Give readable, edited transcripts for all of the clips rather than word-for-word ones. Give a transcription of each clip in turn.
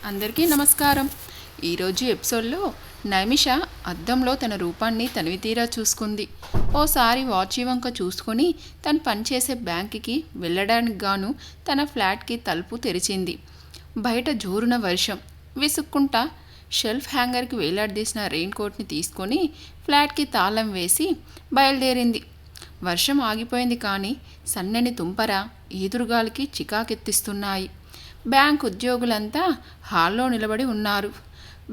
అందరికీ నమస్కారం. ఈరోజు ఎపిసోడ్లో నైమిష అద్దంలో తన రూపాన్ని తనివితీరా చూసుకుంది. ఓసారి వాచ్ వంక చూసుకొని తను పనిచేసే బ్యాంకుకి వెళ్ళడానికి గాను తన ఫ్లాట్కి తలుపు తెరిచింది. బయట జోరున వర్షం. విసుక్కుంటా షెల్ఫ్ హ్యాంగర్కి వేలాడదీసిన రెయిన్ కోట్ని తీసుకొని ఫ్లాట్కి తాళం వేసి బయలుదేరింది. వర్షం ఆగిపోయింది, కానీ సన్నని తుంపర ఈదురుగాలికి చికాకెత్తిస్తున్నాయి. బ్యాంక్ ఉద్యోగులంతా హాల్లో నిలబడి ఉన్నారు.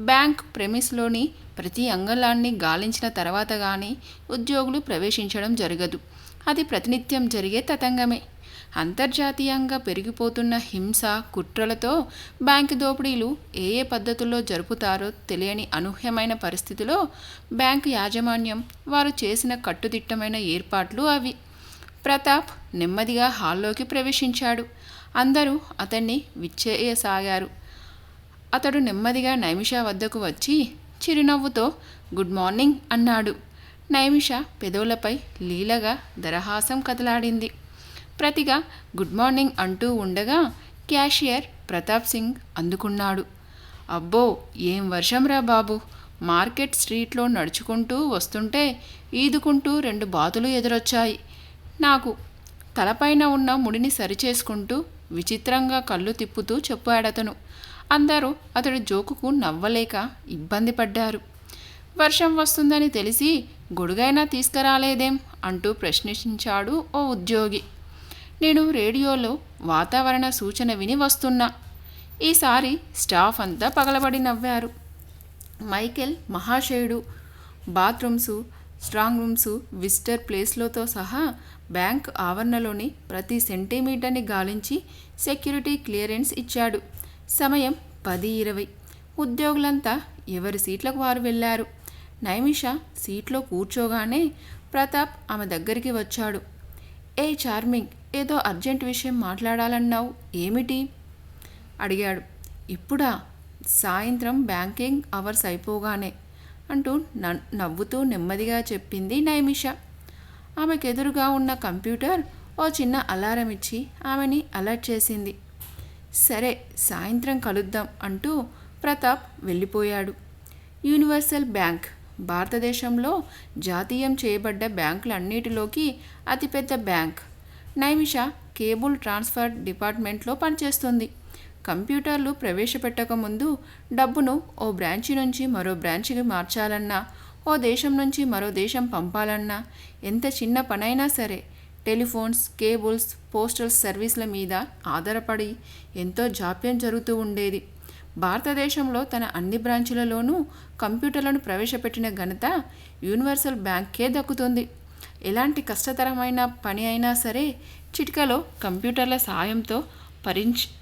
బ్యాంక్ ప్రెమిస్లోని ప్రతి అంగళాన్ని గాలించిన తర్వాత కానీ ఉద్యోగులు ప్రవేశించడం జరగదు. అది ప్రతినిత్యం జరిగే తతంగమే. అంతర్జాతీయంగా పెరిగిపోతున్న హింస, కుట్రలతో బ్యాంకు దోపిడీలు ఏ పద్ధతుల్లో జరుపుతారో తెలియని అనూహ్యమైన పరిస్థితిలో బ్యాంకు యాజమాన్యం వారు చేసిన కట్టుదిట్టమైన ఏర్పాట్లు అవి. ప్రతాప్ నెమ్మదిగా హాల్లోకి ప్రవేశించాడు. అందరూ అతన్ని విచ్చేయసాగారు. అతడు నెమ్మదిగా నైమిష వద్దకు వచ్చి చిరునవ్వుతో గుడ్ మార్నింగ్ అన్నాడు. నైమిష పెదవులపై లీలగా దరహాసం కదలాడింది. ప్రతిగా గుడ్ మార్నింగ్ అంటూ ఉండగా క్యాషియర్ ప్రతాప్ సింగ్ అందుకున్నాడు. అబ్బో, ఏం వర్షంరా బాబు! మార్కెట్ స్ట్రీట్లో నడుచుకుంటూ వస్తుంటే ఈదుకుంటూ 2 బాతులు ఎదురొచ్చాయి. నాకు తలపైన ఉన్న ముడిని సరిచేసుకుంటూ విచిత్రంగా కళ్ళు తిప్పుతూ చెప్పాడతను. అందరూ అతడి జోకుకు నవ్వలేక ఇబ్బంది పడ్డారు. వర్షం వస్తుందని తెలిసి గొడుగైనా తీసుకురాలేదేం అంటూ ప్రశ్నించాడు ఓ ఉద్యోగి. నేను రేడియోలో వాతావరణ సూచన విని వస్తున్నా. ఈసారి స్టాఫ్ అంతా పగలబడి నవ్వారు. Michael మహాశయుడు bathrooms, strong rooms, visitor ప్లేస్లతో సహా బ్యాంక్ ఆవరణలోని ప్రతి సెంటీమీటర్ని గాలించి సెక్యూరిటీ క్లియరెన్స్ ఇచ్చాడు. సమయం 10:20. ఉద్యోగులంతా ఎవరి సీట్లకు వారు వెళ్ళారు. నైమిష సీట్లో కూర్చోగానే ప్రతాప్ ఆమె దగ్గరికి వచ్చాడు. ఏ చార్మింగ్, ఏదో అర్జెంట్ విషయం మాట్లాడాలన్నావు, ఏమిటి అడిగాడు. ఇప్పుడా? సాయంత్రం బ్యాంకింగ్ అవర్స్ అయిపోగానే అంటూ నవ్వుతూ నెమ్మదిగా చెప్పింది నైమిష. ఆమెకెదురుగా ఉన్న కంప్యూటర్ ఓ చిన్న అలారం ఇచ్చి ఆమెని అలర్ట్ చేసింది. సరే, సాయంత్రం కలుద్దాం అంటూ ప్రతాప్ వెళ్ళిపోయాడు. యూనివర్సల్ బ్యాంక్ భారతదేశంలో జాతీయం చేయబడ్డ బ్యాంకులన్నిటిలోకి అతిపెద్ద బ్యాంక్. నైమిష కేబుల్ ట్రాన్స్ఫర్ డిపార్ట్మెంట్లో పనిచేస్తుంది. కంప్యూటర్లు ప్రవేశపెట్టకముందు డబ్బును ఓ బ్రాంచి నుంచి మరో బ్రాంచికి మార్చాలన్నా, ఓ దేశం నుంచి మరో దేశం పంపాలన్నా, ఎంత చిన్న పనైనా సరే టెలిఫోన్స్, కేబుల్స్, పోస్టల్ సర్వీసుల మీద ఆధారపడి ఎంతో జాప్యం జరుగుతూ ఉండేది. భారతదేశంలో తన అన్ని బ్రాంచులలోనూ కంప్యూటర్లను ప్రవేశపెట్టిన ఘనత యూనివర్సల్ బ్యాంక్కే దక్కుతుంది. ఎలాంటి కష్టతరమైన పని అయినా సరే చిటికలో కంప్యూటర్ల సాయంతో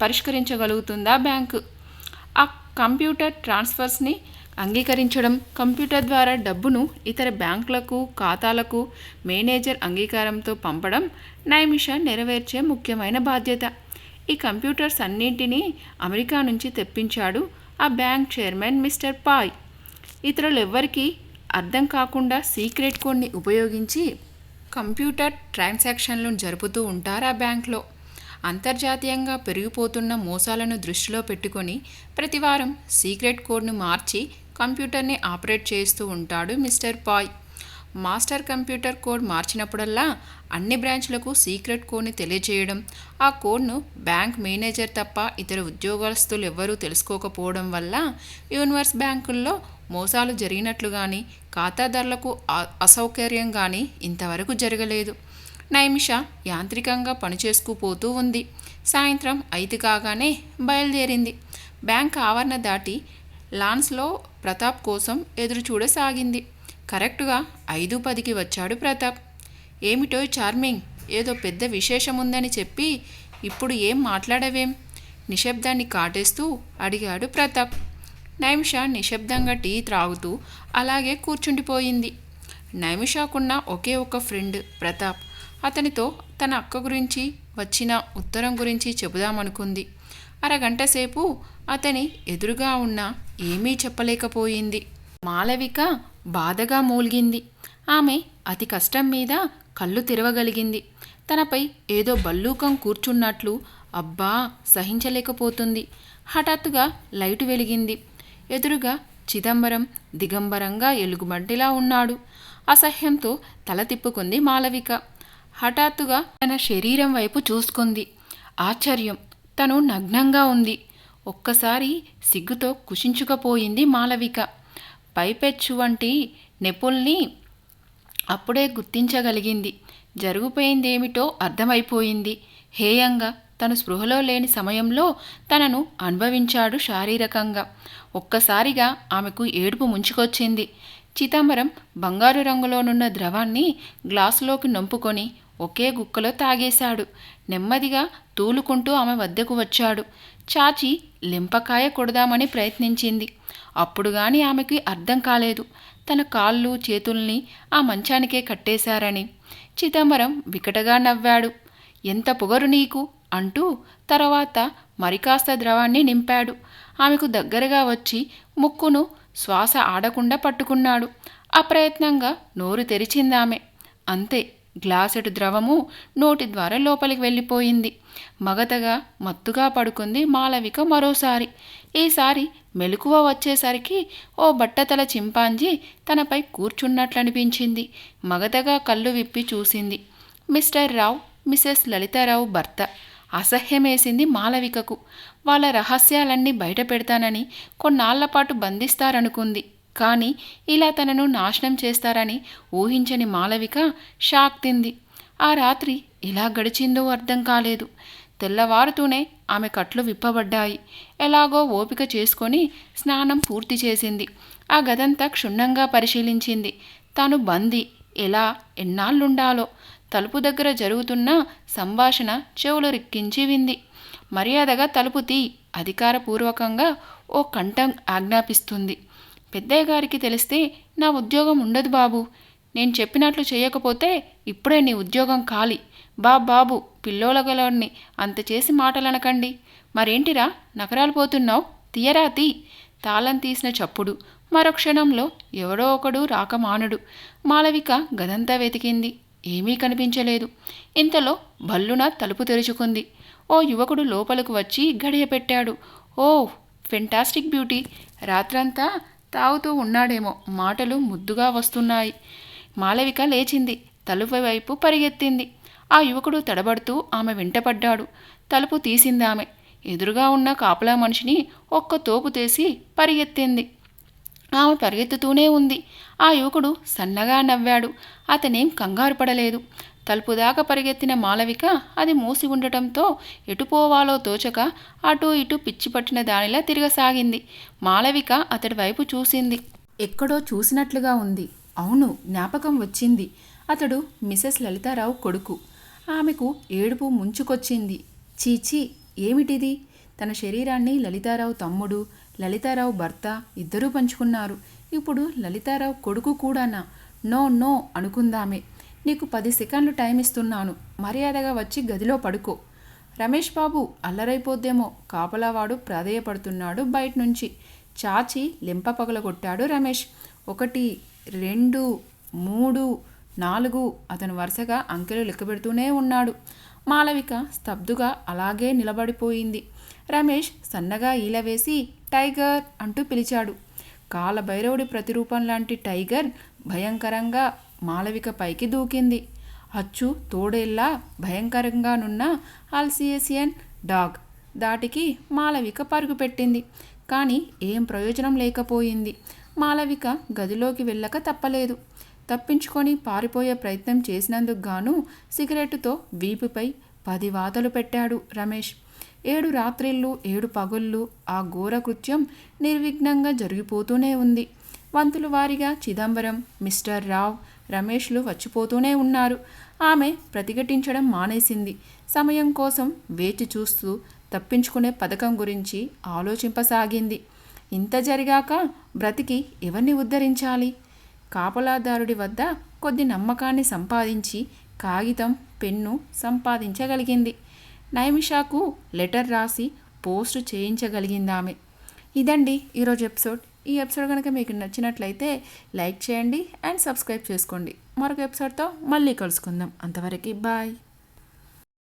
పరిష్కరించగలుగుతుందా బ్యాంకు. ఆ కంప్యూటర్ ట్రాన్స్ఫర్స్ని అంగీకరించడం, కంప్యూటర్ ద్వారా డబ్బును ఇతర బ్యాంకులకు, ఖాతాలకు మేనేజర్ అంగీకారంతో పంపడం నైమిష నెరవేర్చే ముఖ్యమైన బాధ్యత. ఈ కంప్యూటర్స్ అన్నింటినీ అమెరికా నుంచి తెప్పించాడు ఆ బ్యాంక్ చైర్మన్ మిస్టర్ పాయ్. ఇతరులెవ్వరికీ అర్థం కాకుండా సీక్రెట్ కోడ్ని ఉపయోగించి కంప్యూటర్ ట్రాన్సాక్షన్లను జరుపుతూ ఉంటారు ఆ బ్యాంక్లో. అంతర్జాతీయంగా పెరిగిపోతున్న మోసాలను దృష్టిలో పెట్టుకొని ప్రతివారం సీక్రెట్ కోడ్ను మార్చి కంప్యూటర్ని ఆపరేట్ చేస్తూ ఉంటాడు మిస్టర్ పాయ్. మాస్టర్ కంప్యూటర్ కోడ్ మార్చినప్పుడల్లా అన్ని బ్రాంచ్లకు సీక్రెట్ కోడ్ని తెలియజేయడం, ఆ కోడ్ను బ్యాంక్ మేనేజర్ తప్ప ఇతర ఉద్యోగస్తులు ఎవ్వరూ తెలుసుకోకపోవడం వల్ల యూనివర్స్ బ్యాంకుల్లో మోసాలు జరిగినట్లు కానీ, ఖాతాదారులకు అసౌకర్యం కానీ ఇంతవరకు జరగలేదు. నైమిష యాంత్రికంగా పనిచేసుకుపోతూ ఉంది. సాయంత్రం 5 కాగానే బయలుదేరింది. బ్యాంక్ ఆవరణ దాటి లాన్స్లో ప్రతాప్ కోసం ఎదురు చూడసాగింది. కరెక్టుగా 5:10కి వచ్చాడు ప్రతాప్. ఏమిటో చార్మింగ్, ఏదో పెద్ద విశేషం ఉందని చెప్పి ఇప్పుడు ఏం మాట్లాడవేం? నిశ్శబ్దాన్ని కాటేస్తూ అడిగాడు ప్రతాప్. నైమిష నిశ్శబ్దంగా టీ త్రాగుతూ అలాగే కూర్చుండిపోయింది. నైమిషకున్న ఒకే ఒక ఫ్రెండ్ ప్రతాప్. అతనితో తన అక్క గురించి వచ్చిన ఉత్తరం గురించి చెబుదామనుకుంది. అరగంట సేపు అతని ఎదురుగా ఉన్నా ఏమీ చెప్పలేకపోయింది. మాలవిక బాధగా మూల్గింది. ఆమె అతి కష్టం మీద కళ్ళు తెరవగలిగింది. తనపై ఏదో బల్లూకం కూర్చున్నట్లు అబ్బా సహించలేకపోతుంది. హఠాత్తుగా లైటు వెలిగింది. ఎదురుగా చిదంబరం దిగంబరంగా ఎలుగుబంటిలా ఉన్నాడు. అసహ్యంతో తల తిప్పుకుంది మాలవిక. హఠాత్తుగా తన శరీరం వైపు చూసుకుంది. ఆశ్చర్యం, తను నగ్నంగా ఉంది. ఒక్కసారి సిగ్గుతో కుషించుకుపోయింది మాలవిక. పైపెచ్చు వంటి నెప్పుల్ని అప్పుడే గుర్తించగలిగింది. జరిగిపోయిందేమిటో అర్థమైపోయింది. హేయంగా తను స్పృహలో లేని సమయంలో తనను అనుభవించాడు శారీరకంగా. ఒక్కసారిగా ఆమెకు ఏడుపు ముంచుకొచ్చింది. చిదంబరం బంగారు రంగులోనున్న ద్రవాన్ని గ్లాసులోకి నొంపుకొని ఒకే గుక్కలో తాగేశాడు. నెమ్మదిగా తూలుకుంటూ ఆమె వద్దకు వచ్చాడు. చాచి లింపకాయ కొడదామని ప్రయత్నించింది. అప్పుడు గాని ఆమెకి అర్థం కాలేదు తన కాళ్ళు చేతుల్ని ఆ మంచానికే కట్టేశారని. చిదంబరం వికటగా నవ్వాడు. ఎంత పొగరు నీకు అంటూ తర్వాత మరికాస్త ద్రవాన్ని నింపాడు. ఆమెకు దగ్గరగా వచ్చి ముక్కును శ్వాస ఆడకుండా పట్టుకున్నాడు. అప్రయత్నంగా నోరు తెరిచిందామె. అంతే, గ్లాసెడు ద్రవము నోటి ద్వారా లోపలికి వెళ్ళిపోయింది. మగతగా మత్తుగా పడుకుంది మాలవిక మరోసారి. ఈసారి మెలకువ వచ్చేసరికి ఓ బట్టతల చింపాంజీ తనపై కూర్చున్నట్లనిపించింది. మగతగా కళ్ళు విప్పి చూసింది. మిస్టర్ రావు, మిసెస్ లలితారావు భర్త. అసహ్యమేసింది మాలవికకు. వాళ్ళ రహస్యాలన్నీ బయట పెడతానని కొన్నాళ్లపాటు బంధిస్తారనుకుంది. కానీ ఇలా తనను నాశనం చేస్తారని ఊహించని మాలవిక షాక్ తింది. ఆ రాత్రి ఎలా గడిచిందో అర్థం కాలేదు. తెల్లవారుతూనే ఆమె కట్లు విప్పబడ్డాయి. ఎలాగో ఓపిక చేసుకొని స్నానం పూర్తి చేసింది. ఆ గదంతా క్షుణ్ణంగా పరిశీలించింది. తాను బందీ ఎలా ఎన్నాళ్ళుండాలో. తలుపు దగ్గర జరుగుతున్న సంభాషణ చెవులు రిక్కించి వింది. మర్యాదగా తలుపు తీ, అధికారపూర్వకంగా ఓ కంఠం ఆజ్ఞాపిస్తుంది. పెద్దయ్య గారికి తెలిస్తే నా ఉద్యోగం ఉండదు బాబు. నేను చెప్పినట్లు చేయకపోతే ఇప్పుడే నీ ఉద్యోగం ఖాళీ. బాబు, పిల్లోలగలోని అంత చేసి మాటలనకండి. మరేంటిరా నకరాలు పోతున్నావు? తీయరా తీ. తాళం తీసిన చప్పుడు. మరో క్షణంలో ఎవడో ఒకడు రాకమానుడు. మాలవిక గదంతా వెతికింది. ఏమీ కనిపించలేదు. ఇంతలో భల్లున తలుపు తెరుచుకుంది. ఓ యువకుడు లోపలకు వచ్చి గడియ పెట్టాడు. Oh fantastic beauty. రాత్రంతా తాగుతూ ఉన్నాడేమో, మాటలు ముద్దుగా వస్తున్నాయి. మాలవిక లేచింది. తలుపు వైపు పరిగెత్తింది. ఆ యువకుడు తడబడుతూ ఆమె వెంటపడ్డాడు. తలుపు తీసిందామె. ఎదురుగా ఉన్న కాపలా మనిషిని ఒక్క తోపు తీసి పరిగెత్తింది. ఆమె పరిగెత్తుతూనే ఉంది. ఆ యువకుడు సన్నగా నవ్వాడు. అతనేం కంగారు పడలేదు. తలుపు దాకా పరిగెత్తిన మాలవిక అది మూసి ఉండటంతో ఎటుపోవాలో తోచక అటూ ఇటూ పిచ్చిపట్టిన దానిలా తిరగసాగింది. మాలవిక అతడి వైపు చూసింది. ఎక్కడో చూసినట్లుగా ఉంది. అవును, జ్ఞాపకం వచ్చింది. అతడు మిసెస్ లలితారావు కొడుకు. ఆమెకు ఏడుపు ముంచుకొచ్చింది. చీచీ, ఏమిటిది? తన శరీరాన్ని లలితారావు తమ్ముడు, లలితారావు భర్త ఇద్దరూ పంచుకున్నారు. ఇప్పుడు లలితారావు కొడుకు కూడానా? నో అనుకుందామే. నీకు 10 సెకండ్లు టైం ఇస్తున్నాను. మర్యాదగా వచ్చి గదిలో పడుకో. రమేష్ బాబు, అల్లరైపోద్దేమో. కాపలావాడు ప్రాధేయపడుతున్నాడు బయటనుంచి. చాచి లెంప పగలగొట్టాడు రమేష్. 1, 2, 3, 4 అతను వరుసగా అంకెలు లెక్కబెడుతూనే ఉన్నాడు. మాలవిక స్తబ్దుగా అలాగే నిలబడిపోయింది. రమేష్ సన్నగా ఈలవేసి టైగర్ అంటూ పిలిచాడు. కాలభైరవుడి ప్రతిరూపం లాంటి టైగర్ భయంకరంగా మాలవిక పైకి దూకింది. అచ్చు తోడేళ్లా భయంకరంగానున్న ఆల్సియేసియన్ డాగ్ దాటికి మాలవిక పరుగుపెట్టింది. కానీ ఏం ప్రయోజనం లేకపోయింది. మాలవిక గదిలోకి వెళ్ళక తప్పలేదు. తప్పించుకొని పారిపోయే ప్రయత్నం చేసినందుకు గాను సిగరెట్టుతో వీపుపై 10 వాతలు పెట్టాడు రమేష్. 7 రాత్రిళ్ళు 7 పగుళ్ళు ఆ ఘోర కృత్యం నిర్విఘ్నంగా జరిగిపోతూనే ఉంది. వంతుల వారీగా చిదంబరం, మిస్టర్ రావ్, రమేష్లు వచ్చిపోతూనే ఉన్నారు. ఆమె ప్రతిఘటించడం మానేసింది. సమయం కోసం వేచి చూస్తూ తప్పించుకునే పథకం గురించి ఆలోచింపసాగింది. ఇంత జరిగాక బ్రతికి ఎవరిని ఉద్ధరించాలి? కాపలాదారుడి వద్ద కొద్ది నమ్మకాన్ని సంపాదించి కాగితం, పెన్ను సంపాదించగలిగింది. నైమిషాకు లెటర్ రాసి పోస్టు చేయించగలిగిందామె. ఇదండి ఈరోజు ఎపిసోడ్. ఈ ఎపిసోడ్ కనుక మీకు నచ్చినట్లయితే లైక్ చేయండి అండ్ సబ్స్క్రైబ్ చేసుకోండి. మరొక ఎపిసోడ్తో మళ్ళీ కలుసుకుందాం. అంతవరకు బాయ్.